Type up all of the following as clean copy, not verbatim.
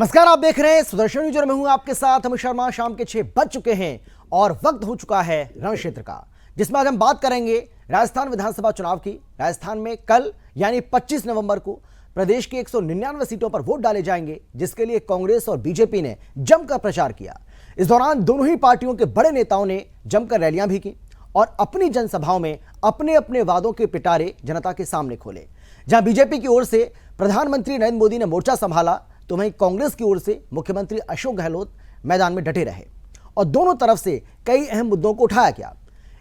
नमस्कार, आप देख रहे हैं सुदर्शन न्यूज और मैं हूं आपके साथ अमित शर्मा। शाम के 6 बज चुके हैं और वक्त हो चुका है रण क्षेत्र का, जिसमें आज हम बात करेंगे राजस्थान विधानसभा चुनाव की। राजस्थान में कल यानी 25 नवंबर को प्रदेश की 199 सीटों पर वोट डाले जाएंगे, जिसके लिए कांग्रेस और बीजेपी ने जमकर प्रचार किया। इस दौरान दोनों ही पार्टियों के बड़े नेताओं ने जमकर रैलियां भी की और अपनी जनसभाओं में अपने अपने वादों के पिटारे जनता के सामने खोले। जहां बीजेपी की ओर से प्रधानमंत्री नरेंद्र मोदी ने मोर्चा संभाला, तो वहीं कांग्रेस की ओर से मुख्यमंत्री अशोक गहलोत मैदान में डटे रहे और दोनों तरफ से कई अहम मुद्दों को उठाया गया।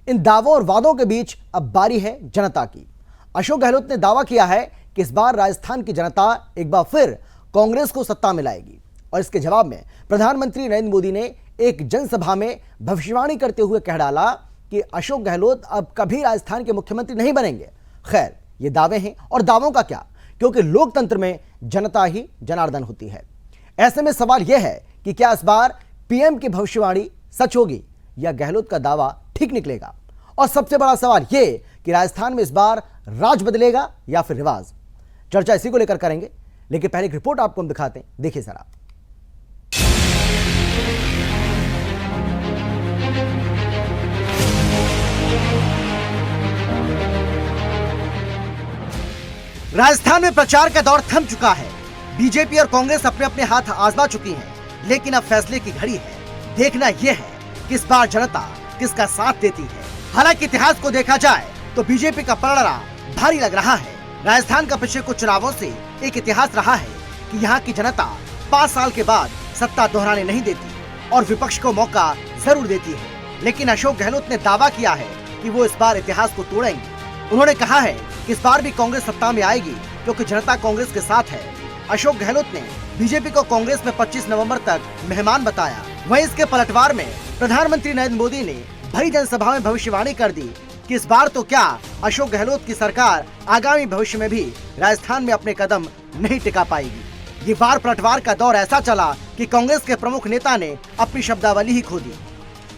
इन दावों और वादों के बीच अब बारी है जनता की। अशोक गहलोत ने दावा किया है कि इस बार राजस्थान की जनता एक बार फिर कांग्रेस को सत्ता में लाएगी और इसके जवाब में प्रधानमंत्री नरेंद्र मोदी ने एक जनसभा में भविष्यवाणी करते हुए कह डाला कि अशोक गहलोत अब कभी राजस्थान के मुख्यमंत्री नहीं बनेंगे। खैर, ये दावे हैं और दावों का क्या, क्योंकि लोकतंत्र में जनता ही जनार्दन होती है। ऐसे में सवाल यह है कि क्या इस बार पीएम की भविष्यवाणी सच होगी या गहलोत का दावा ठीक निकलेगा। और सबसे बड़ा सवाल यह कि राजस्थान में इस बार राज बदलेगा या फिर रिवाज। चर्चा इसी को लेकर करेंगे, लेकिन पहले एक रिपोर्ट आपको हम दिखाते हैं, देखिए जरा। राजस्थान में प्रचार का दौर थम चुका है। बीजेपी और कांग्रेस अपने अपने हाथ आजमा चुकी हैं, लेकिन अब फैसले की घड़ी है। देखना यह है कि इस बार जनता किसका साथ देती है। हालांकि इतिहास को देखा जाए तो बीजेपी का पलड़ा भारी लग रहा है। राजस्थान का पिछले कुछ चुनावों से एक इतिहास रहा है कि यहाँ की जनता 5 साल के बाद सत्ता दोहराने नहीं देती और विपक्ष को मौका जरूर देती है। लेकिन अशोक गहलोत ने दावा किया है कि वो इस बार इतिहास को तोड़ेंगे। उन्होंने कहा है कि इस बार भी कांग्रेस सत्ता में आएगी, क्योंकि जनता कांग्रेस के साथ है। अशोक गहलोत ने बीजेपी को कांग्रेस में 25 नवंबर तक मेहमान बताया। वहीं इसके पलटवार में प्रधानमंत्री नरेंद्र मोदी ने भरी जनसभा में भविष्यवाणी कर दी कि इस बार तो क्या, अशोक गहलोत की सरकार आगामी भविष्य में भी राजस्थान में अपने कदम नहीं टिका पाएगी। ये बार पलटवार का दौर ऐसा चला कि कांग्रेस के प्रमुख नेता ने अपनी शब्दावली ही खो दी।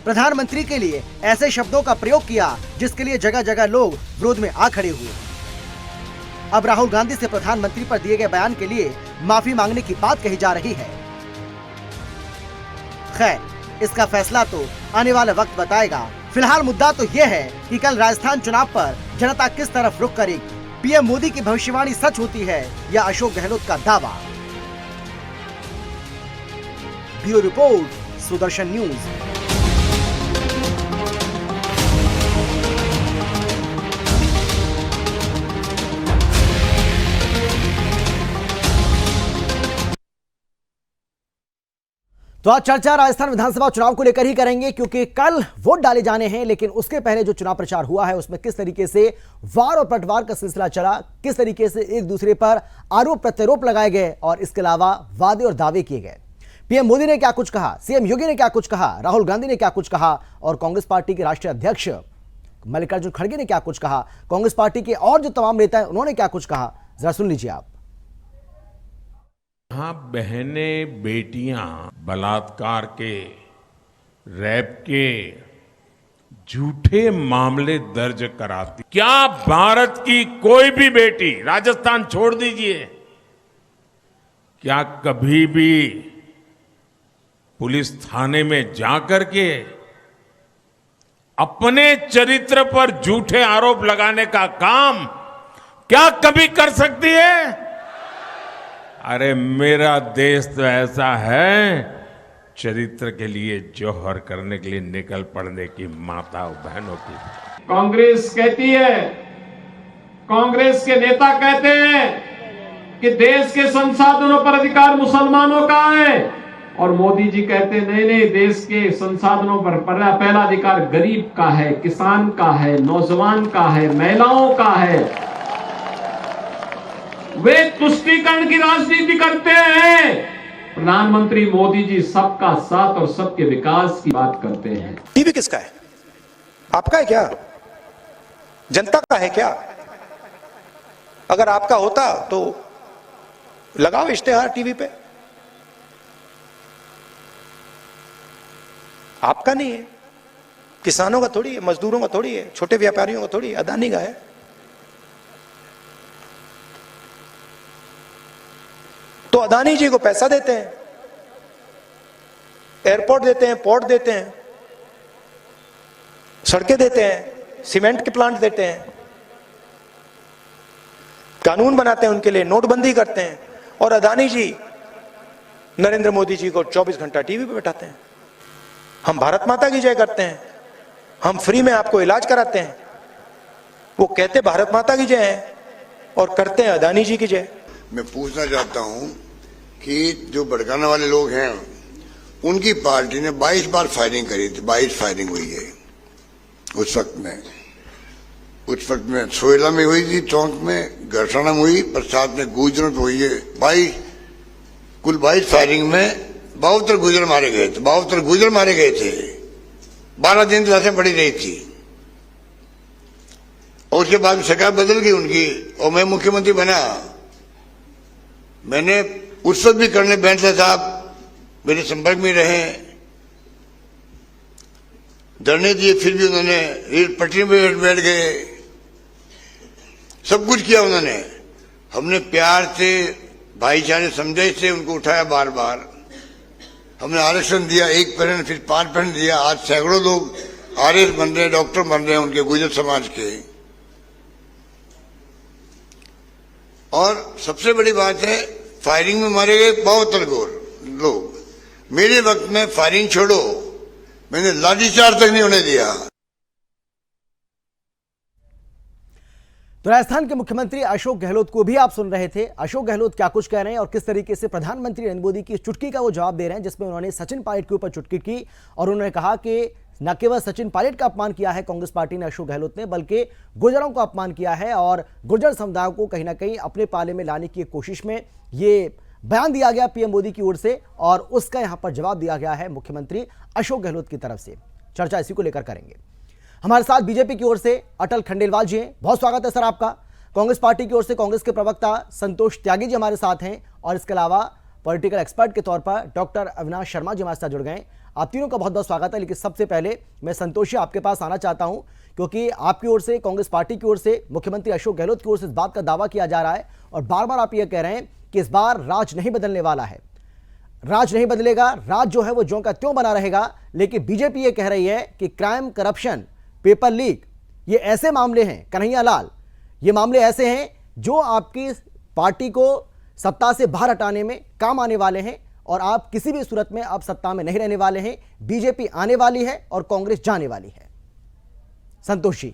प्रधानमंत्री के लिए ऐसे शब्दों का प्रयोग किया जिसके लिए जगह जगह लोग विरोध में आ खड़े हुए। अब राहुल गांधी से प्रधानमंत्री पर दिए गए बयान के लिए माफी मांगने की बात कही जा रही है। खैर, इसका फैसला तो आने वाला वक्त बताएगा। फिलहाल मुद्दा तो यह है कि कल राजस्थान चुनाव पर जनता किस तरफ रुख करेगी। पीएम मोदी की भविष्यवाणी सच होती है या अशोक गहलोत का दावा। Bureau report, Sudarshan news. तो आज चर्चा राजस्थान विधानसभा चुनाव को लेकर ही करेंगे, क्योंकि कल वोट डाले जाने हैं। लेकिन उसके पहले जो चुनाव प्रचार हुआ है उसमें किस तरीके से वार और पलटवार का सिलसिला चला, किस तरीके से एक दूसरे पर आरोप प्रत्यारोप लगाए गए और इसके अलावा वादे और दावे किए गए। पीएम मोदी ने क्या कुछ कहा, सीएम योगी ने क्या कुछ कहा, राहुल गांधी ने क्या कुछ कहा और कांग्रेस पार्टी के राष्ट्रीय अध्यक्ष मल्लिकार्जुन खड़गे ने क्या कुछ कहा, कांग्रेस पार्टी के और जो तमाम नेता हैं उन्होंने क्या कुछ कहा, जरा सुन लीजिए आप। हाँ, बहनें बेटियां बलात्कार के, रेप के झूठे मामले दर्ज कराती। क्या भारत की कोई भी बेटी, राजस्थान छोड़ दीजिए, क्या कभी भी पुलिस थाने में जाकर के अपने चरित्र पर झूठे आरोप लगाने का काम क्या कभी कर सकती है? अरे मेरा देश तो ऐसा है, चरित्र के लिए जौहर करने के लिए निकल पड़ने की माता बहनों की। कांग्रेस कहती है, कांग्रेस के नेता कहते हैं कि देश के संसाधनों पर अधिकार मुसलमानों का है, और मोदी जी कहते हैं नहीं नहीं, देश के संसाधनों पर पहला अधिकार गरीब का है, किसान का है, नौजवान का है, महिलाओं का है। वे तुष्टीकरण की राजनीति करते हैं। प्रधानमंत्री मोदी जी सबका साथ और सबके विकास की बात करते हैं। टीवी किसका है? आपका है क्या? जनता का है क्या? अगर आपका होता तो लगाओ इश्तेहार टीवी पे। आपका नहीं है, किसानों का थोड़ी है, मजदूरों का थोड़ी है, छोटे व्यापारियों का थोड़ी है, अदानी का है। तो अदानी जी को पैसा देते हैं, एयरपोर्ट देते हैं, पोर्ट देते हैं, सड़कें देते हैं, सीमेंट के प्लांट देते हैं, कानून बनाते हैं उनके लिए, नोटबंदी करते हैं, और अदानी जी नरेंद्र मोदी जी को 24 घंटा टीवी पे बैठाते हैं। हम भारत माता की जय करते हैं, हम फ्री में आपको इलाज कराते हैं। वो कहते भारत माता की जय है और करते हैं अदानी जी की जय। मैं पूछना चाहता हूं कि जो भड़काने वाले लोग हैं उनकी पार्टी ने 22 बार फायरिंग करी थी, 22 फायरिंग हुई है उस वक्त में सोयला में हुई थी, टोंक में, गरसाना में हुई, प्रसाद में, गुजरों में हुई है। कुल 22 फायरिंग में 72 गुजर मारे गए थे, 72 गुजर मारे गए थे। 12 दिन लाशें पड़ी रही थी और उसके बाद सरकार बदल गई उनकी और मैं मुख्यमंत्री बना। मैंने उस वक्त भी कर्नल बैंसला साहब मेरे संपर्क में रहे, धरने दिए, फिर भी उन्होंने रेल पटरी में बैठ गए, सब कुछ किया उन्होंने। हमने प्यार से, भाईचारे, समझाई से उनको उठाया बार बार। हमने आरक्षण दिया, 1% फिर 5% दिया। आज सैकड़ों लोग आरएस बन रहे हैं, डॉक्टर बन रहे हैं उनके गुर्जर समाज के। और सबसे बड़ी बात है, फायरिंग में मारे गए 72 लोग। मेरे वक्त में फायरिंग छोड़ो, मैंने लाठीचार्ज तक नहीं होने दिया। तो राजस्थान के मुख्यमंत्री अशोक गहलोत को भी आप सुन रहे थे। अशोक गहलोत क्या कुछ कह रहे हैं और किस तरीके से प्रधानमंत्री नरेंद्र मोदी की चुटकी का वो जवाब दे रहे हैं, जिसमें उन्होंने सचिन पायलट के ऊपर चुटकी की और उन्होंने कहा कि न केवल सचिन पायलट का अपमान किया है कांग्रेस पार्टी ने, अशोक गहलोत ने, बल्कि गुर्जरों का अपमान किया है और गुर्जर समुदाय को कहीं ना कहीं अपने पाले में लाने की कोशिश में ये बयान दिया गया पीएम मोदी की ओर से और उसका यहां पर जवाब दिया गया है मुख्यमंत्री अशोक गहलोत की तरफ से। चर्चा इसी को लेकर करेंगे। हमारे साथ बीजेपी की ओर से अटल खंडेलवाल जी हैं, बहुत स्वागत है सर आपका। कांग्रेस पार्टी की ओर से कांग्रेस के प्रवक्ता संतोष त्यागी जी हमारे साथ हैं और इसके अलावा पॉलिटिकल एक्सपर्ट के तौर पर डॉक्टर अविनाश शर्मा जी हमारे साथ जुड़ गए। आप तीनों का बहुत बहुत स्वागत है। लेकिन सबसे पहले मैं संतोष जी आपके पास आना चाहता हूं, क्योंकि आपकी ओर से, कांग्रेस पार्टी की ओर से, मुख्यमंत्री अशोक गहलोत की ओर से इस बात का दावा किया जा रहा है और बार बार आप ये कह रहे हैं कि इस बार राज नहीं बदलने वाला है, राज नहीं बदलेगा, राज जो है वो ज्यों का त्यों बना रहेगा। लेकिन बीजेपी ये कह रही है कि क्राइम, करप्शन, पेपर लीक, ये ऐसे मामले हैं, कन्हैया लाल, ये मामले ऐसे हैं जो आपकी पार्टी को सत्ता से बाहर हटाने में काम आने वाले हैं और आप किसी भी सूरत में अब सत्ता में नहीं रहने वाले हैं। बीजेपी आने वाली है और कांग्रेस जाने वाली है। संतोष जी।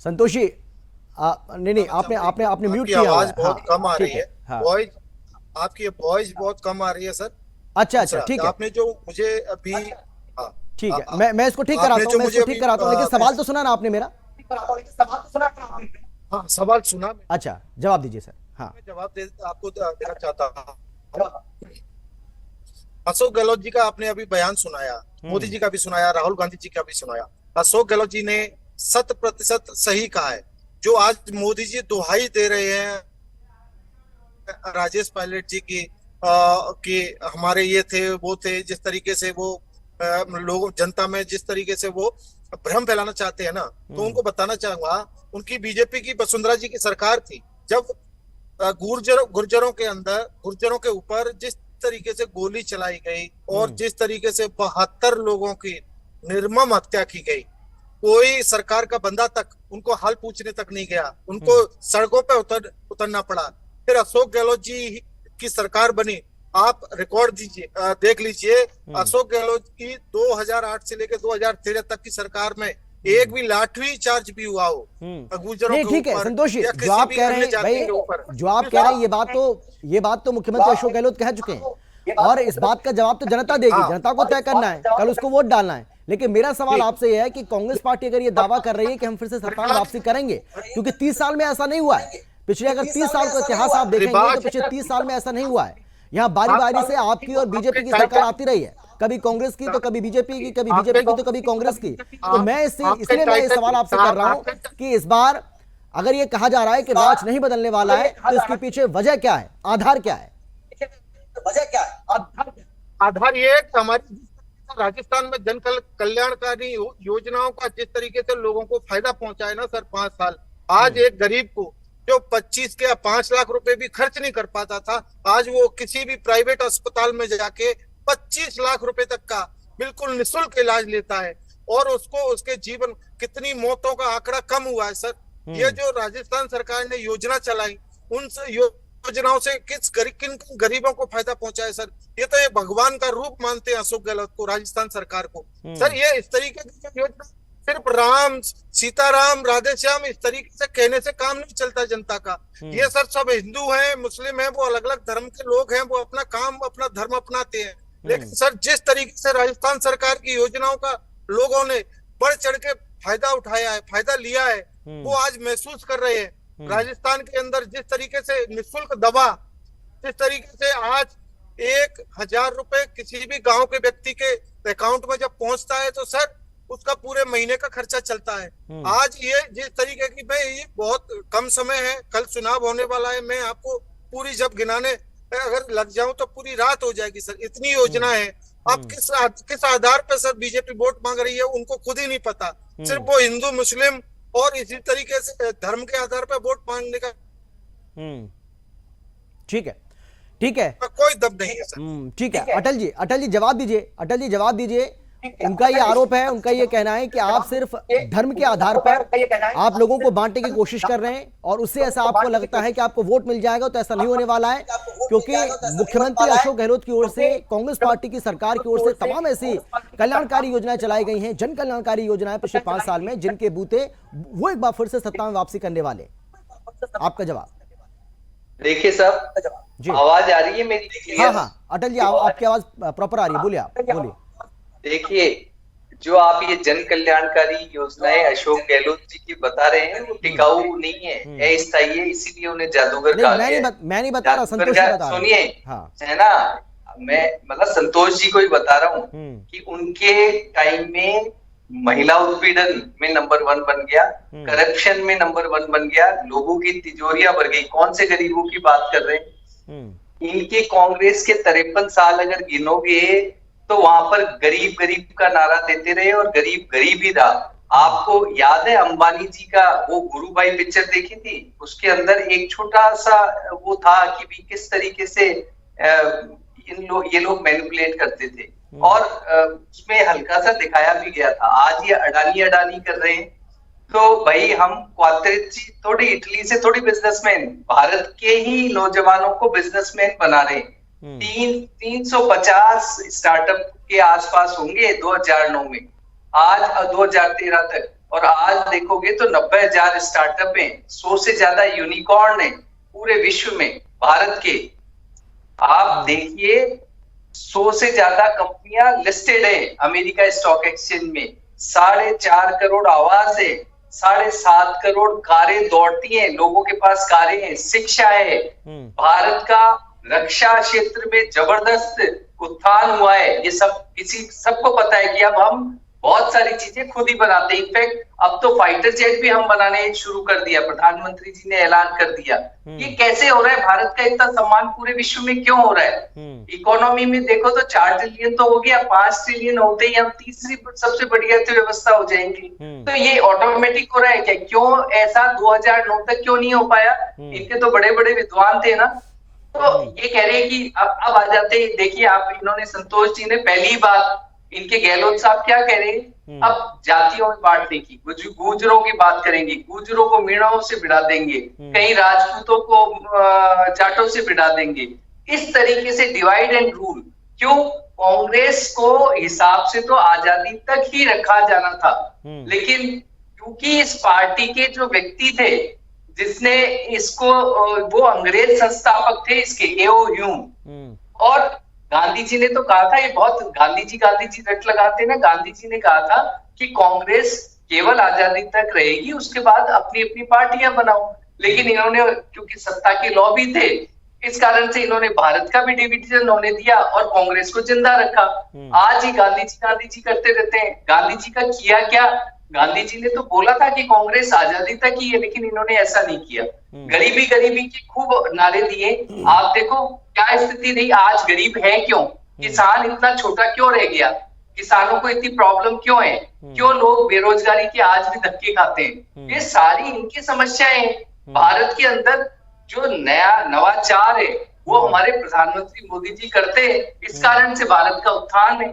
संतोष जी, नहीं, आपने म्यूट किया। आवाज बहुत कम आ रही है, हाँ। वॉइस आपकी वॉइस बहुत कम आ रही है सर। अच्छा, ठीक है। आपने जो मुझे अभी, हाँ, ठीक है, मैं इसको ठीक कराता हूँ, लेकिन सवाल तो सुना ना आपने मेरा? हाँ, सवाल सुना। अच्छा, जवाब दीजिए सर। हाँ, मैं जवाब आपको देना चाहता हूँ। अशोक गहलोत जी का आपने अभी बयान सुनाया, मोदी जी का भी सुनाया, राहुल गांधी जी का भी सुनाया। अशोक गहलोत जी ने 100% सही कहा है। जो आज मोदी जी दुहाई दे रहे हैं राजेश पायलट जी की कि हमारे ये थे, वो थे, जिस तरीके से वो लोग, जनता में जिस तरीके से वो भ्रम फैलाना चाहते हैं ना, तो उनको बताना चाहूंगा, उनकी बीजेपी की वसुंधरा जी की सरकार थी जब गुर्जरों के अंदर, गुर्जरों के ऊपर जिस तरीके से गोली चलाई गई और जिस तरीके से 72 लोगों की निर्मम हत्या की गई, कोई सरकार का बंदा तक उनको हाल पूछने तक नहीं गया, उनको सड़कों पे उतरना पड़ा। फिर अशोक गहलोत जी की सरकार बनी। आप रिकॉर्ड दीजिए, देख लीजिए, अशोक गहलोत की 2008 से लेकर 2013 तक की सरकार में एक भी लाठवी चार्ज भी हुआ हो गुर्जरों के ऊपर। ठीक है संतोष जी, जो आप कह रहे हैं भाई, जो आप कह रहे हैं ये बात तो मुख्यमंत्री अशोक गहलोत कह चुके हैं और इस बात का जवाब तो जनता देगी, जनता को तय करना है, कल उसको वोट डालना है। लेकिन मेरा सवाल आपसे यह है कि कांग्रेस पार्टी अगर ये दावा कर रही है कि हम फिर से सत्ता में वापसी करेंगे, क्योंकि 30 साल में ऐसा नहीं हुआ है, पिछले अगर 30 साल का इतिहास आप देखेंगे तो पिछले 30 साल में ऐसा नहीं हुआ है। यहाँ बारी बारी से आपकी और बीजेपी की सरकार आती रही है, कभी कांग्रेस की तो कभी बीजेपी की, कभी बीजेपी की तो कभी कांग्रेस की। तो मैं इसलिए मैं ये सवाल आपसे कर रहा हूं कि इस बार अगर ये कहा जा रहा है कि राज नहीं बदलने वाला है, तो इसके पीछे वजह क्या है, आधार क्या है? आधार ये हमारी राजस्थान में जन कल्याणकारी योजनाओं का जिस तरीके से लोगों को फायदा पहुंचा है ना सर, 5 साल, आज एक गरीब को जो 25 के 5 लाख रुपए भी खर्च नहीं कर पाता था, आज वो किसी भी प्राइवेट अस्पताल में जाके 25 लाख रुपए तक का बिल्कुल निःशुल्क इलाज लेता है। और उसको उसके जीवन कितनी मौतों का आंकड़ा कम हुआ है सर। ये जो राजस्थान सरकार ने योजना चलाई, उन योजनाओं से किन गरीबों को फायदा पहुंचा है सर। ये तो ये भगवान का रूप मानते हैं अशोक गहलोत को, राजस्थान सरकार को। सर ये इस तरीके की योजना सिर्फ राम सीताराम राधे श्याम इस तरीके से कहने से काम नहीं चलता जनता का। ये सर सब हिंदू हैं, मुस्लिम हैं, वो अलग अलग धर्म के लोग हैं, वो अपना काम अपना धर्म अपनाते हैं। लेकिन सर जिस तरीके से राजस्थान सरकार की योजनाओं का लोगों ने बढ़ चढ़ के फायदा उठाया है, फायदा लिया है, वो आज महसूस कर रहे हैं। राजस्थान के अंदर जिस तरीके से निःशुल्क दवा, जिस तरीके से आज 1,000 रुपए किसी भी गांव के व्यक्ति के अकाउंट में जब पहुंचता है तो सर उसका पूरे महीने का खर्चा चलता है। आज ये जिस तरीके की, मैं ये बहुत कम समय है, कल चुनाव होने वाला है, मैं आपको पूरी जब गिनाने अगर लग जाऊं तो पूरी रात हो जाएगी सर, इतनी योजना है। अब किस आधार पर सर बीजेपी वोट मांग रही है उनको खुद ही नहीं पता। सिर्फ वो हिंदू मुस्लिम और इसी तरीके से धर्म के आधार पर वोट मांगने का ठीक है, ठीक है, कोई दम नहीं है सर। ठीक है। अटल जी जवाब दीजिए, अटल जी जवाब दीजिए। उनका ये आरोप है, उनका ये कहना है कि आप सिर्फ धर्म के आधार पर आप लोगों को बांटने की कोशिश कर रहे हैं और उससे ऐसा आपको लगता है कि आपको वोट मिल जाएगा। तो ऐसा नहीं होने वाला है, क्योंकि मुख्यमंत्री अशोक गहलोत की ओर से, कांग्रेस पार्टी की सरकार की ओर से तमाम ऐसी कल्याणकारी योजनाएं चलाई गई हैं, जन कल्याणकारी योजनाएं पिछले 5 साल में, जिनके बूते वो एक बार फिर से सत्ता में वापसी करने वाले। आपका जवाब। देखिए साहब, आवाज आ रही है मेरी? हाँ, अटल जी आपकी आवाज प्रॉपर आ रही है, बोलिए, आप बोलिए। देखिए, जो आप ये जन कल्याणकारी योजनाएं अशोक गहलोत जी की बता रहे हैं, वो टिकाऊ नहीं है, अस्थायी है, इसीलिए उन्हें जादूगर कहा गया है। मैं नहीं बता रहा, संतोष जी बता रहा। सुनिए, है ना, मैं मतलब संतोष जी को ही बता रहा हूँ कि उनके टाइम में महिला उत्पीड़न में नंबर 1 बन गया, करप्शन में नंबर 1 बन गया, लोगों की तिजोरियां भर गई। कौन से गरीबों की बात कर रहे हैं? इनके कांग्रेस के 53 साल अगर गिनोगे तो वहां पर गरीब गरीब का नारा देते रहे और गरीब गरीब ही रहा। आपको याद है अंबानी जी का वो गुरुभाई पिक्चर देखी थी? उसके अंदर एक छोटा सा वो था कि भी किस तरीके से ये लोग मैनिपुलेट करते थे, और उसमें हल्का सा दिखाया भी गया था। आज ये अडानी कर रहे हैं, तो भाई हम थोड़ी इटली से थोड़ी बिजनेसमैन, भारत के ही नौजवानों को बिजनेसमैन बना रहे हैं। 350 स्टार्टअप के आसपास होंगे 2009 में, आज 2013 तक, और आज देखोगे तो 90,000 स्टार्टअप हैं, 100 से ज्यादा यूनिकॉर्न है पूरे विश्व में भारत के। आप देखिए 100 से ज्यादा कंपनियां लिस्टेड है अमेरिका स्टॉक एक्सचेंज में, 4.5 करोड़ आवास है, 7.5 करोड़ कारें दौड़ती हैं, लोगों के पास कारें हैं, शिक्षा है। भारत का रक्षा क्षेत्र में जबरदस्त उत्थान हुआ है। ये सबको पता है कि अब हम बहुत सारी चीजें खुद ही बनाते हैं। इनफैक्ट अब तो फाइटर जेट भी हम बनाने शुरू कर दिया, प्रधानमंत्री जी ने ऐलान कर दिया। ये कैसे हो रहा है? भारत का इतना सम्मान पूरे विश्व में क्यों हो रहा है? इकोनॉमी में देखो तो 4 ट्रिलियन तो हो गया, 5 ट्रिलियन होते ही हम तीसरी सबसे बड़ी अर्थव्यवस्था हो जाएंगी। तो ये ऑटोमेटिक हो रहा है क्या? क्यों ऐसा 2009 तक क्यों नहीं हो पाया? इनके तो बड़े बड़े विद्वान थे ना। तो ये कह रहे हैं कि अब आ जाते हैं। देखिए आप, इन्होंने संतोष जी ने पहली बात, इनके गहलोत साहब क्या कह रहे हैं? अब जातियों में बांटने की, गुजरों की बात करेंगे, गुजरों को मीणाओं से भिड़ा देंगे, कहीं राजपूतों को जाटों से भिड़ा देंगे। इस तरीके से डिवाइड एंड रूल क्यों? कांग्रेस को हिसाब से तो आजादी तक ही रखा जाना था, लेकिन क्योंकि इस पार्टी के जो व्यक्ति थे जिसने इसको, वो अंग्रेज संस्थापक थे इसके, एओ ह्यूम, और गांधी जी ने तो कहा था, ये बहुत गांधी जी रट लगाते ना, गांधी जी ने कहा था कि कांग्रेस केवल आजादी तक रहेगी, उसके बाद अपनी अपनी पार्टियां बनाओ। लेकिन इन्होंने, क्योंकि सत्ता के लॉबी थे, इस कारण से इन्होंने भारत का भी डिवीजन होने दिया और कांग्रेस को जिंदा रखा। आज ही गांधी जी करते रहते हैं। गांधी जी का किया क्या? गांधी जी ने तो बोला था कि कांग्रेस आजादी तक ही है, लेकिन इन्होंने ऐसा नहीं किया। गरीबी की खूब नारे दिए। आप देखो क्या स्थिति रही। आज गरीब है क्यों? किसान इतना छोटा क्यों रह गया? किसानों को इतनी प्रॉब्लम क्यों है? क्यों लोग बेरोजगारी के आज भी धक्के खाते हैं? ये सारी इनकी समस्याएं हैं। भारत के अंदर जो नया नवाचार है वो हमारे प्रधानमंत्री मोदी जी करते हैं, इस कारण से भारत का उत्थान है।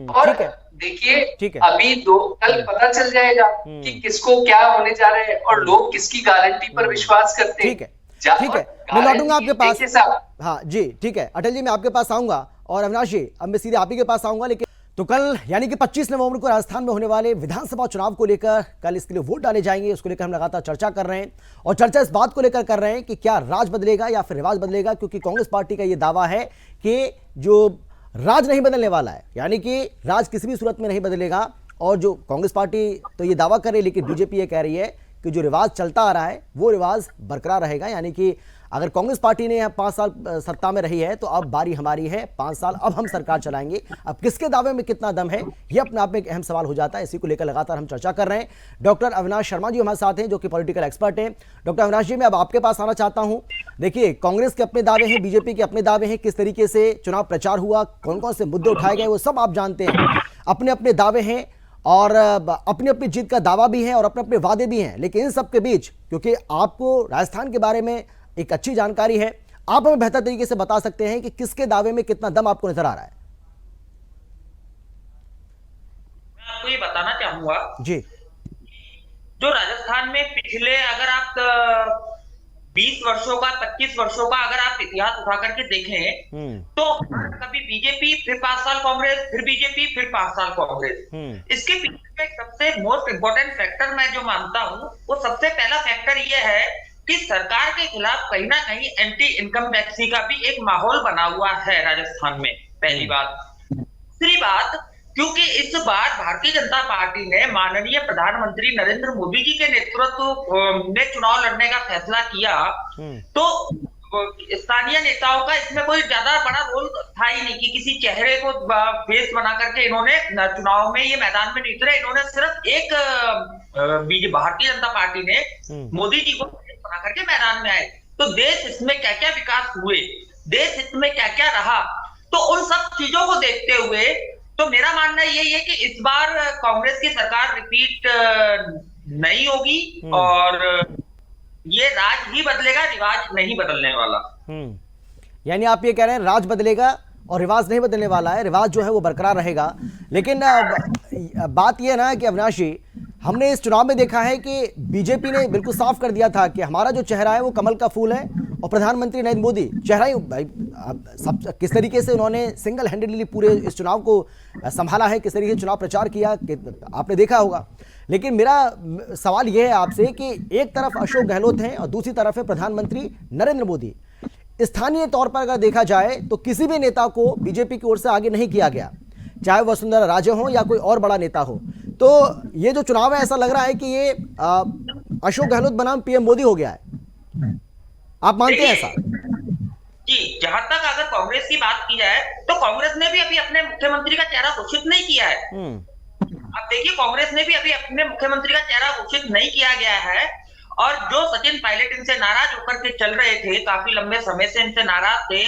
और ठीक है। देखिए ठीक है। अभी कल पता चल जाएगा कि किसको क्या होने जा रहा है और लोग किसकी गारंटी पर विश्वास करते हैं। ठीक है, ठीक है, मैं लौटूंगा आपके पास। हाँ जी, ठीक है अटल जी, मैं आपके पास आऊंगा। और अविनाश जी, अब मैं सीधे आप ही के पास आऊंगा। लेकिन तो कल यानी कि 25 नवंबर को राजस्थान में होने वाले विधानसभा चुनाव को लेकर कल इसके लिए वोट डाले जाएंगे, उसको लेकर हम लगातार चर्चा कर रहे हैं। और चर्चा इस बात को लेकर कर रहे हैं कि क्या राज बदलेगा या फिर रिवाज बदलेगा, क्योंकि कांग्रेस पार्टी का यह दावा है कि जो राज नहीं बदलने वाला है, यानी कि राज किसी भी सूरत में नहीं बदलेगा। और जो कांग्रेस पार्टी तो ये दावा कर रही है, लेकिन बीजेपी ये कह रही है कि जो रिवाज चलता आ रहा है वो रिवाज बरकरार रहेगा। यानी कि अगर कांग्रेस पार्टी ने 5 साल सत्ता में रही है तो अब बारी हमारी है, 5 साल अब हम सरकार चलाएंगे। अब किसके दावे में कितना दम है, यह अपने आप में एक अहम सवाल हो जाता है। इसी को लेकर लगातार हम चर्चा कर रहे हैं। डॉक्टर अविनाश शर्मा जी हमारे साथ हैं, जो कि पॉलिटिकल एक्सपर्ट हैं। डॉक्टर अविनाश जी, मैं अब आपके पास आना चाहता हूं। देखिए, कांग्रेस के अपने दावे हैं, बीजेपी के अपने दावे हैं, किस तरीके से चुनाव प्रचार हुआ, कौन कौन से मुद्दे उठाए गए, वो सब आप जानते हैं। अपने अपने दावे हैं और अपनी अपनी जीत का दावा भी है और अपने अपने वादे भी हैं। लेकिन इन सब के बीच, क्योंकि आपको राजस्थान के बारे में एक अच्छी जानकारी है, आप हमें बेहतर तरीके से बता सकते हैं कि किसके दावे में कितना दम आपको नजर आ रहा है। मैं आपको ये बताना चाहूंगा जी, जो राजस्थान में पिछले अगर आप 20 वर्षों का 25 वर्षों का अगर आप इतिहास उठा करके देखें तो कभी बीजेपी, फिर 5 साल कांग्रेस, फिर बीजेपी, फिर 5 साल कांग्रेस। इसके पीछे एक सबसे मोस्ट इंपोर्टेंट फैक्टर मैं जो मानता हूं, वो सबसे पहला फैक्टर ये है कि सरकार के खिलाफ कहीं ना कहीं एंटी इनकम टैक्सी का भी एक माहौल बना हुआ है राजस्थान में, पहली बात। दूसरी बात, क्योंकि इस बार भारतीय जनता पार्टी ने माननीय प्रधानमंत्री नरेंद्र मोदी जी के नेतृत्व में चुनाव लड़ने का फैसला किया, तो स्थानीय नेताओं का इसमें कोई ज्यादा बड़ा रोल था ही नहीं कि किसी चेहरे को फेस बना करके इन्होंने चुनाव में ये मैदान में नहीं उतरे। इन्होंने सिर्फ एक भारतीय जनता पार्टी ने मोदी जी को बना करके मैदान में आए। तो देश इसमें क्या क्या विकास हुए, देश इसमें क्या क्या रहा, तो उन सब चीजों को देखते हुए तो मेरा मानना यही है कि इस बार कांग्रेस की सरकार रिपीट नहीं होगी और ये राज ही बदलेगा, रिवाज नहीं बदलने वाला। यानी आप ये कह रहे हैं राज बदलेगा और रिवाज नहीं बदलने वाला है, रिवाज जो है वो बरकरार रहेगा। लेकिन बात यह ना कि अविनाश जी, हमने इस चुनाव में देखा है कि बीजेपी ने बिल्कुल साफ कर दिया था कि हमारा जो चेहरा है वो कमल का फूल है, और प्रधानमंत्री नरेंद्र मोदी चेहरा ही सब किस तरीके से उन्होंने सिंगल हैंडेडली पूरे इस चुनाव को संभाला है, किस तरीके से चुनाव प्रचार किया, आपने देखा होगा। लेकिन मेरा सवाल यह है आपसे कि एक तरफ अशोक गहलोत हैं और दूसरी तरफ है प्रधानमंत्री नरेंद्र मोदी। स्थानीय तौर पर अगर देखा जाए तो किसी भी नेता को बीजेपी की ओर से आगे नहीं किया गया, चाहे वसुंधरा राजे हो या कोई और बड़ा नेता हो। तो ये जो चुनाव है, ऐसा लग रहा है कि ये अशोक गहलोत बनाम पीएम मोदी हो गया है। आप मानते हैं ऐसा? जी, जहां तक अगर कांग्रेस की बात की जाए तो कांग्रेस ने भी अभी अपने मुख्यमंत्री का चेहरा घोषित नहीं किया है। अब देखिए, कांग्रेस ने भी अभी अपने मुख्यमंत्री का चेहरा घोषित नहीं किया गया है। और जो सचिन पायलट इनसे नाराज होकर के चल रहे थे, काफी लंबे समय से इनसे नाराज थे।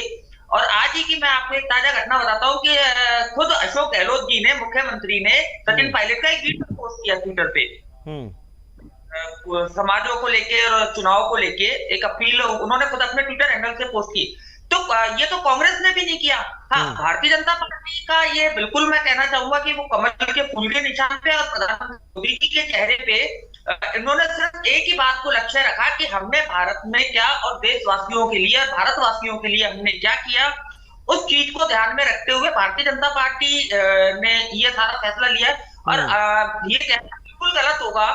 और आज ही की मैं आपको एक ताजा घटना बताता हूँ कि खुद अशोक गहलोत जी ने, मुख्यमंत्री ने सचिन पायलट का एक वीडियो पोस्ट किया ट्विटर पे, समाजों को लेके और चुनाव को लेके एक अपील उन्होंने खुद अपने ट्विटर हैंडल से पोस्ट की। तो ये तो कांग्रेस ने भी नहीं किया। हाँ, भारतीय जनता पार्टी का ये बिल्कुल मैं कहना चाहूंगा कि वो कमल के फूल के निशान पे और प्रधानमंत्री मोदी जी के चेहरे पे इन्होंने सिर्फ एक ही बात को लक्ष्य रखा कि हमने भारत में क्या और देशवासियों के लिए, भारतवासियों के लिए हमने क्या किया, उस चीज को ध्यान में रखते हुए भारतीय जनता पार्टी ने ये सारा फैसला लिया। और ये कहना बिल्कुल गलत होगा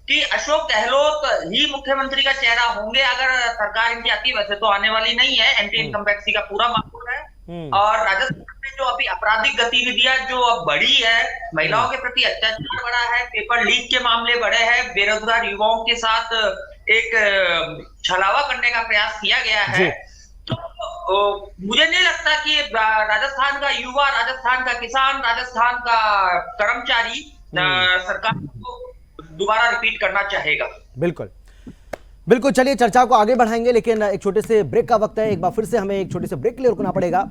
कि अशोक गहलोत ही मुख्यमंत्री का चेहरा होंगे अगर सरकार इनकी आती। वैसे तो आने वाली नहीं है, एंटी इनकम टैक्सी का पूरा माहौल है। और राजस्थान में जो अभी आपराधिक गतिविधियां जो अब बढ़ी है, महिलाओं के प्रति अत्याचार बढ़ा है, पेपर लीक के मामले बढ़े हैं, बेरोजगार युवाओं के साथ एक छलावा करने का प्रयास किया गया है। तो मुझे नहीं लगता कि राजस्थान का युवा, राजस्थान का किसान, राजस्थान का कर्मचारी सरकार को दोबारा रिपीट करना चाहेगा। बिल्कुल बिल्कुल, चलिए चर्चा को आगे बढ़ाएंगे, लेकिन एक छोटे से ब्रेक का वक्त है। एक बार फिर से हमें एक छोटे से ब्रेक के लिए रुकना पड़ेगा,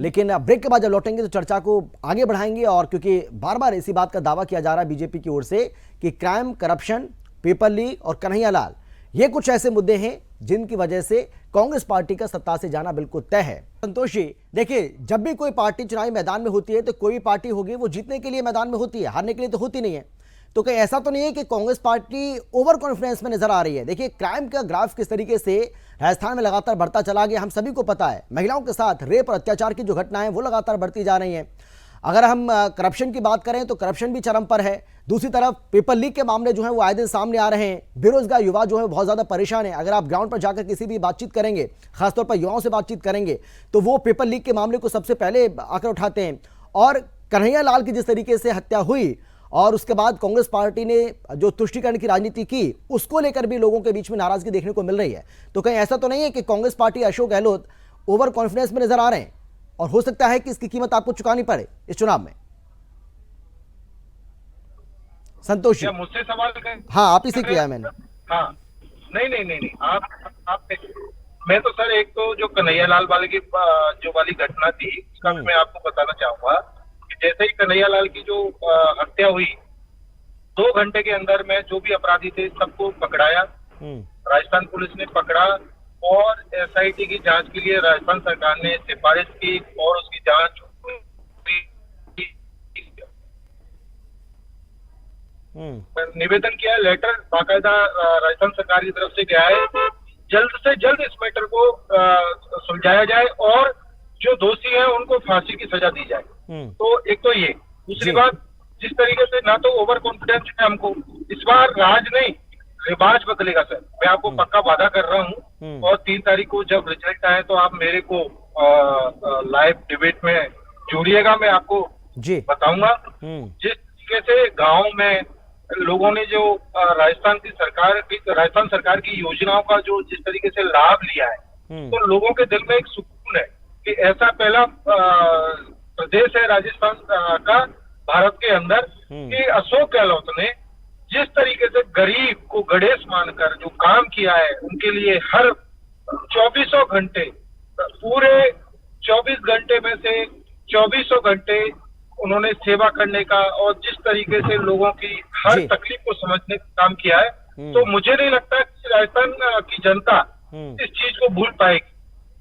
लेकिन ब्रेक के बाद जब लौटेंगे तो चर्चा को आगे बढ़ाएंगे। और क्योंकि बार बार इसी बात का दावा किया जा रहा है बीजेपी की ओर से कि क्राइम, करप्शन, पेपर लीक और कन्हैया लाल, ये कुछ ऐसे मुद्दे हैं जिनकी वजह से कांग्रेस पार्टी का सत्ता से जाना बिल्कुल तय है। संतोष जी, देखिए, जब भी कोई पार्टी चुनावी मैदान में होती है तो कोई पार्टी होगी वो जीतने के लिए मैदान में होती है, हारने के लिए तो होती नहीं है। तो कहीं ऐसा तो नहीं है कि कांग्रेस पार्टी ओवर कॉन्फिडेंस में नजर आ रही है? देखिए, क्राइम का ग्राफ किस तरीके से राजस्थान में लगातार बढ़ता चला गया, हम सभी को पता है। महिलाओं के साथ रेप और अत्याचार की जो घटनाएं वो लगातार बढ़ती जा रही हैं। अगर हम करप्शन की बात करें तो करप्शन भी चरम पर है। दूसरी तरफ पेपर लीक के मामले जो है वो आए दिन सामने आ रहे हैं। बेरोजगार युवा जो है बहुत ज़्यादा परेशान है। अगर आप ग्राउंड पर जाकर किसी भी बातचीत करेंगे, खासतौर पर युवाओं से बातचीत करेंगे, तो वो पेपर लीक के मामले को सबसे पहले आकर उठाते हैं। और कन्हैया लाल की जिस तरीके से हत्या हुई और उसके बाद कांग्रेस पार्टी ने जो तुष्टीकरण की राजनीति की, उसको लेकर भी लोगों के बीच में नाराजगी देखने को मिल रही है। तो कहीं ऐसा तो नहीं है कि Congress party, Ashok Gehlot over confidence में नजर आ रहे हैं और हो सकता है कि इसकी कीमत आपको चुकानी पड़े इस चुनाव में? संतोष जी, मुझसे सवाल करें? हाँ, आप ही से किया है मैंने। हाँ, नहीं, आप मैं तो सर, एक तो जो कन्हैया लाल वाले की जो वाली घटना थी उसका मैं आपको बताना चाहूंगा कि जैसे ही कन्हैया लाल की जो हत्या हुई, 2 घंटे के अंदर में जो भी अपराधी थे सबको पकड़ाया, राजस्थान पुलिस ने पकड़ा और एसआईटी की जांच के लिए राजस्थान सरकार ने सिफारिश की और उसकी जांच निवेदन किया, लेटर बाकायदा राजस्थान सरकार की तरफ से गया है, जल्द से जल्द इस मैटर को सुलझाया जाए और जो दोषी है उनको फांसी की सजा दी जाए। तो एक तो ये, दूसरी बात, जिस तरीके से ना तो ओवर कॉन्फिडेंस है हमको, इस बार राज नहीं रिवाज बदलेगा सर, मैं आपको पक्का वादा कर रहा हूँ। और 3 तारीख को जब रिजल्ट आए तो आप मेरे को लाइव डिबेट में जोड़िएगा, मैं आपको बताऊंगा जिस तरीके से गांव में लोगों ने जो राजस्थान सरकार की योजनाओं का जो जिस तरीके से लाभ लिया है, तो लोगों के दिल में एक सुकून है कि ऐसा पहला प्रदेश है राजस्थान का भारत के अंदर कि अशोक गहलोत ने जिस तरीके से गरीब को गणेश मानकर जो काम किया है, उनके लिए हर 24 घंटे, पूरे 24 घंटे में से 24 घंटे उन्होंने सेवा करने का और जिस तरीके से लोगों की हर तकलीफ को समझने का काम किया है, तो मुझे नहीं लगता कि राजस्थान की जनता इस चीज को भूल पाएगी।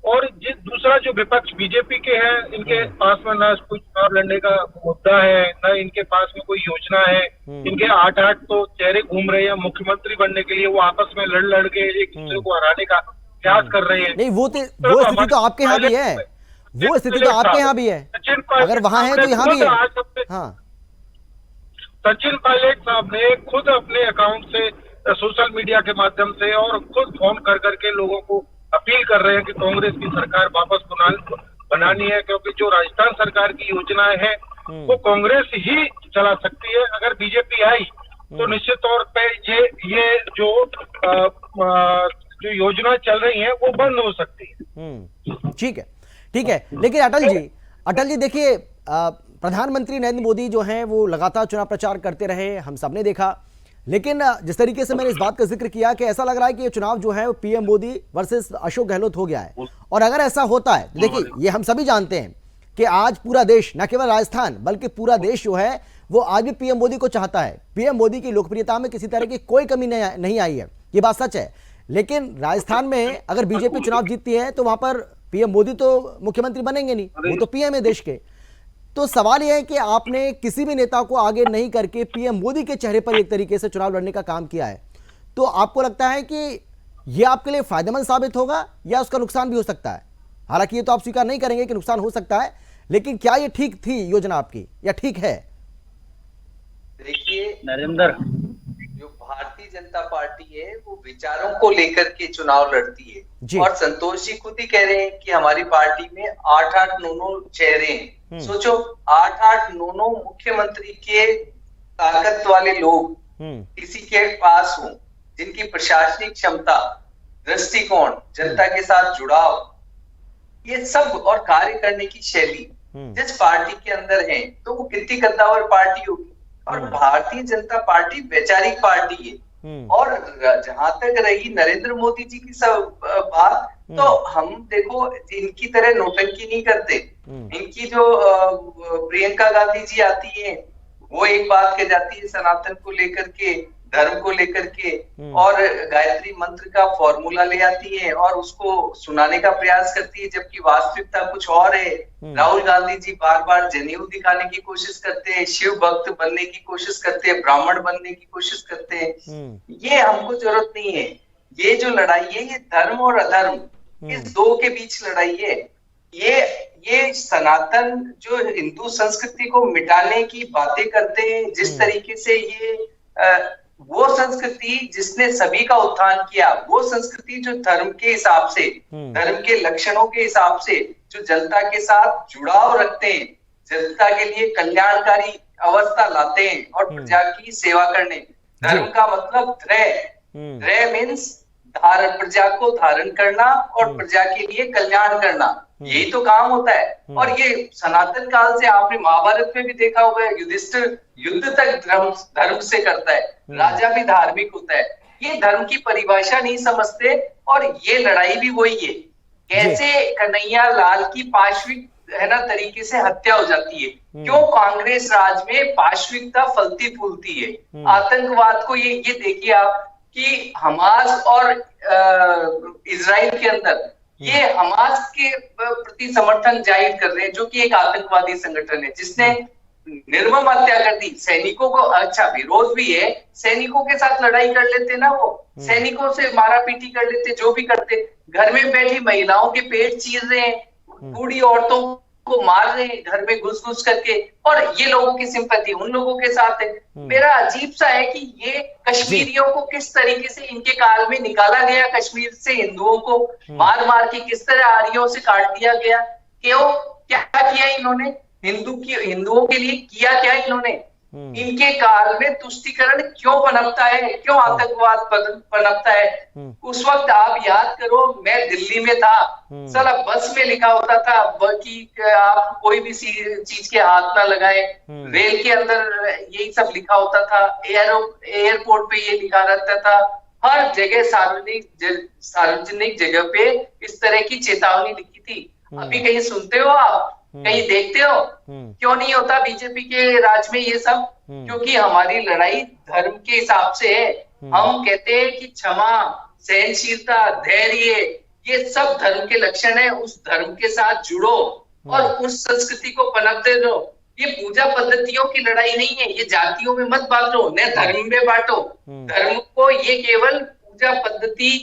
और जिस दूसरा जो विपक्ष बीजेपी के हैं, इनके पास में ना कोई चुनाव लड़ने का मुद्दा है, ना इनके पास में कोई योजना है। इनके 8 तो चेहरे घूम रहे हैं मुख्यमंत्री बनने के लिए, वो आपस में लड़ के एक दूसरे को हराने का प्रयास कर रहे हैं। नहीं, वो स्थिति तो आपके यहाँ भी है, वो स्थिति तो आपके यहाँ भी है। अगर वहां है तो यहाँ भी है। हाँ, सचिन पायलट साहब ने खुद अपने अकाउंट से सोशल मीडिया के माध्यम से और खुद फोन कर करके लोगों को अपील कर रहे हैं कि कांग्रेस की सरकार वापस बनानी है, क्योंकि जो राजस्थान सरकार की योजनाएं हैं वो कांग्रेस ही चला सकती है। अगर बीजेपी आई तो निश्चित तौर पे ये जो योजना चल रही है वो बंद हो सकती है। ठीक है। लेकिन अटल जी देखिए, प्रधानमंत्री नरेंद्र मोदी जो हैं वो लगातार चुनाव प्रचार करते रहे, हम सबने देखा। लेकिन जिस तरीके से मैंने इस बात का जिक्र किया कि ऐसा लग रहा है कि ये चुनाव जो है वो पीएम मोदी वर्सेस अशोक गहलोत हो गया है। और अगर ऐसा होता है तो देखिए, ये हम सभी जानते हैं कि आज पूरा देश, न केवल राजस्थान बल्कि पूरा देश जो है वो आज भी पीएम मोदी को चाहता है। पीएम मोदी की लोकप्रियता में किसी तरह की कोई कमी नहीं आई है, ये बात सच है। लेकिन राजस्थान में अगर बीजेपी चुनाव जीतती है तो वहां पर पीएम मोदी तो मुख्यमंत्री बनेंगे नहीं, वो तो पीएम है देश के। तो सवाल यह है कि आपने किसी भी नेता को आगे नहीं करके पीएम मोदी के चेहरे पर एक तरीके से चुनाव लड़ने का काम किया है, तो आपको लगता है कि यह आपके लिए फायदेमंद साबित होगा या उसका नुकसान भी हो सकता है? हालांकि ये तो आप स्वीकार नहीं करेंगे कि नुकसान हो सकता है, लेकिन क्या ये ठीक थी योजना आपकी या ठीक है? देखिए नरेंद्र, जो भारतीय जनता पार्टी है वो विचारों को लेकर के चुनाव लड़ती है। और संतोष जी खुद ही कह रहे हैं कि हमारी पार्टी में 8-8, 9-9 चेहरे हैं। सोचो, 8-8, 9-9 मुख्यमंत्री के ताकत वाले लोग किसी के पास हो, जिनकी प्रशासनिक क्षमता, दृष्टिकोण, जनता के साथ जुड़ाव, ये सब और कार्य करने की शैली जिस पार्टी के अंदर है, तो वो कितनी कद्दावर पार्टी होगी। और भारतीय जनता पार्टी वैचारिक पार्टी है। और जहां तक रही नरेंद्र मोदी जी की सब बात, तो हम देखो इनकी तरह नोटंकी नहीं करते। इनकी जो प्रियंका गांधी जी आती हैं, वो एक बात कह जाती है सनातन को लेकर के, धर्म को लेकर के और गायत्री मंत्र का फॉर्मूला ले आती है और उसको सुनाने का प्रयास करती है, जबकि वास्तविकता कुछ और है। राहुल गांधी जी बार बार जनेऊ दिखाने की कोशिश करते हैं, शिव भक्त बनने की कोशिश करते हैं, ब्राह्मण बनने की कोशिश करते हैं। ये हमको जरूरत नहीं है। ये जो लड़ाई है ये धर्म और अधर्म इस दो के बीच लड़ाई है। ये सनातन जो हिंदू संस्कृति को मिटाने की बातें करते हैं, जिस तरीके से ये वो संस्कृति जिसने सभी का उत्थान किया, वो संस्कृति जो धर्म के हिसाब से, धर्म के लक्षणों के हिसाब से जो जनता के साथ जुड़ाव रखते हैं, जनता के लिए कल्याणकारी अवस्था लाते हैं और प्रजा की सेवा करने। धर्म का मतलब ध्रेय मीन्स प्रजा को धारण करना और प्रजा के लिए कल्याण करना, यही तो काम होता है। और ये सनातन काल से आपने महाभारत में भी देखा होगा, युधिष्ठिर युद्ध तक धर्म से करता है, राजा भी धार्मिक होता है। ये धर्म की परिभाषा नहीं समझते और ये लड़ाई भी वही है। कैसे कन्हैया लाल की पाशविक है ना तरीके से हत्या हो जाती है, क्यों कांग्रेस राज में पाशविकता फलती फूलती है। आतंकवाद को ये देखिए आप कि हमास और इजराइल के अंदर ये हमास के प्रति समर्थन जाहिर कर रहे हैं, जो कि एक आतंकवादी संगठन है जिसने निर्मम हत्या कर दी। सैनिकों को अच्छा विरोध भी है, सैनिकों के साथ लड़ाई कर लेते ना, वो सैनिकों से मारा पीटी कर लेते, जो भी करते। घर में बैठी महिलाओं के पेट चीर रहे हैं, बूढ़ी औरतों को मार रहे हैं घर में घुस घुस करके, और ये लोगों की सिंपैथी उन लोगों के साथ है। मेरा अजीब सा है कि ये कश्मीरियों को किस तरीके से इनके काल में निकाला गया, कश्मीर से हिंदुओं को मार मार के किस तरह आर्यों से काट दिया गया। क्यों, क्या किया इन्होंने हिंदुओं के लिए, किया क्या इन्होंने? इनके काल में तुष्टीकरण क्यों पनपता है, क्यों आतंकवाद पनपता है? उस वक्त आप याद करो, मैं दिल्ली में था, साला बस में लिखा होता था कि आप कोई भी चीज के हाथ ना लगाएं, रेल के अंदर यही सब लिखा होता था, एयरपोर्ट पे ये लिखा रहता था, हर जगह सार्वजनिक जगह पे इस तरह की चेतावनी लिखी थी। अभी कहीं सुनते हो आप, कहीं देखते हो? क्यों नहीं होता बीजेपी के राज में ये सब? क्योंकि हमारी लड़ाई धर्म के हिसाब से है। हम कहते हैं कि क्षमा, सहनशीलता, धैर्य, ये सब धर्म के लक्षण है। उस धर्म के साथ जुड़ो और उस संस्कृति को पनपते दो। ये पूजा पद्धतियों की लड़ाई नहीं है, ये जातियों में मत बांटो, न धर्म में बांटो। धर्म को ये केवल पूजा पद्धति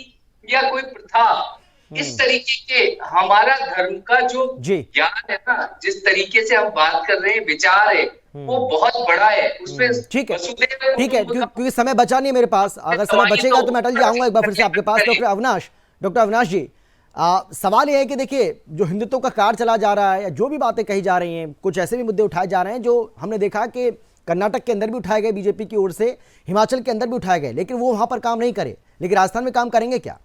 या कोई प्रथा, इस तरीके के हमारा धर्म का जो ज्ञान है ना, जिस तरीके से हम बात कर रहे हैं, विचार है, वो बहुत बड़ा है। उसमें ठीक है, क्योंकि समय बचा नहीं है मेरे पास। अगर समय बचेगा तो मैं अटल जी आऊंगा एक बार फिर से आपके पास। डॉक्टर अविनाश जी, सवाल यह है कि देखिए, जो हिंदुत्व का कार्ड चला जा रहा है या जो भी बातें कही जा रही हैं, कुछ ऐसे भी मुद्दे उठाए जा रहे हैं जो हमने देखा कि कर्नाटक के अंदर भी उठाए गए बीजेपी की ओर से, हिमाचल के अंदर भी उठाए गए, लेकिन वो वहां पर काम नहीं करे। लेकिन राजस्थान में काम करेंगे क्या?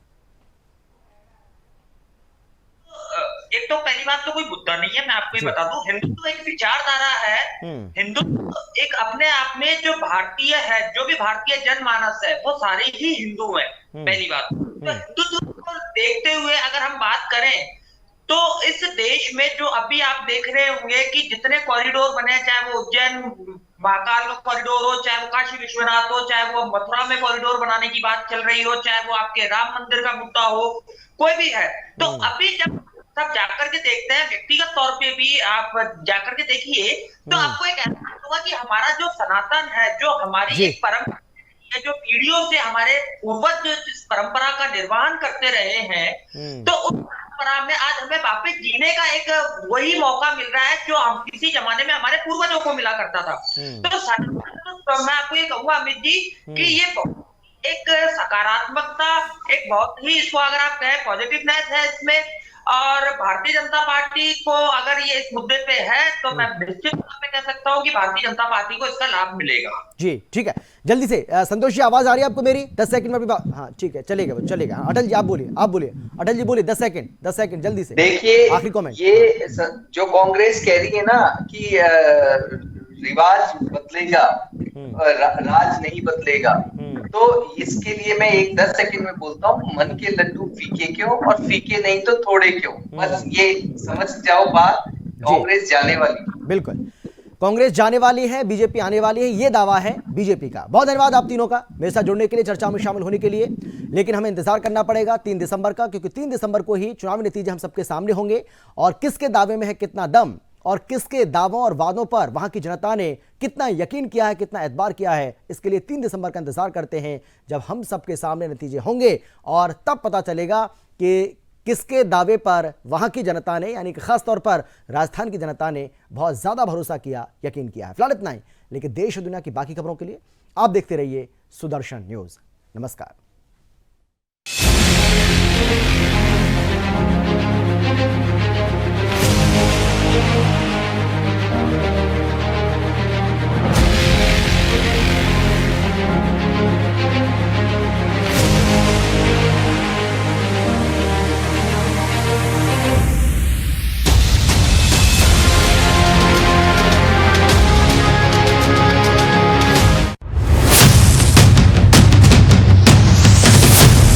एक तो पहली बात तो कोई मुद्दा नहीं है, मैं आपको ये बता दूं, हिंदुत्व एक विचारधारा है। हिंदुत्व एक अपने आप में जो भारतीय है, जो भी भारतीय जनमानस है, वो सारे ही हिंदू हैं। पहली बात तो हिंदुत्व को देखते हुए अगर हम बात करें तो इस देश में जो अभी आप देख रहे होंगे कि जितने कॉरिडोर बने, चाहे वो उज्जैन महाकाल का कॉरिडोर हो, चाहे वो काशी विश्वनाथ हो, चाहे वो मथुरा में कॉरिडोर बनाने की बात चल रही हो, चाहे वो आपके राम मंदिर का मुद्दा हो, कोई भी है, तो अभी जब सब जाकर के देखते हैं, व्यक्तिगत तौर पे भी आप जाकर के देखिए, तो आपको एक एहसास होगा कि हमारा जो सनातन है, जो हमारी एक परंपरा है, जो पीढ़ियों से हमारे पूर्वज जो इस परंपरा का निर्वहन करते रहे हैं, तो उस परंपरा में आज हमें वापस जीने का एक वही मौका मिल रहा है जो हम किसी जमाने में हमारे पूर्वजों को मिला करता था। तो मैं आपको ये कहूंगा अमित जी कि ये एक सकारात्मकता, एक बहुत ही, इसको अगर आप कहें पॉजिटिवनेस है इसमें, और भारतीय जनता पार्टी को अगर ये इस मुद्दे पे है तो मैं निश्चित तौर पे कह सकता हूं कि भारतीय जनता पार्टी को इसका लाभ मिलेगा। जी ठीक है, जल्दी से संतोष जी, आवाज आ रही है आपको मेरी? 10 सेकंड में भी हाँ ठीक है, चलेगा। अटल जी आप बोलिए, अटल जी बोलिए, 10 सेकंड जल्दी से। देखिए, आखिरी कमेंट। ये जो कांग्रेस कह रही है ना कि रिवाज बदलेगा, राज नहीं बदलेगा, तो इसके लिए मैं 10 सेकंड में बोलता हूँ, मन के लड्डू फीके क्यों, और फीके नहीं तो थोड़े क्यों, बस ये समझ जाओ बात, कांग्रेस जाने वाली। बिल्कुल, कांग्रेस जाने वाली है, बीजेपी आने वाली है, यह दावा है बीजेपी का। बहुत धन्यवाद आप तीनों का मेरे साथ जुड़ने के लिए, चर्चा में शामिल होने के लिए। लेकिन हमें इंतजार करना पड़ेगा 3 दिसंबर का, क्योंकि 3 दिसंबर को ही चुनावी नतीजे हम सबके सामने होंगे और किसके दावे में है कितना दम और किसके दावों और वादों पर वहां की जनता ने कितना यकीन किया है, कितना एतबार किया है, इसके लिए 3 दिसंबर का इंतजार करते हैं, जब हम सबके सामने नतीजे होंगे और तब पता चलेगा कि किसके दावे पर वहां की जनता ने, यानी कि खास तौर पर राजस्थान की जनता ने बहुत ज्यादा भरोसा किया, यकीन किया है। फिलहाल इतना ही, लेकिन देश और दुनिया की बाकी खबरों के लिए आप देखते रहिए सुदर्शन न्यूज। नमस्कार।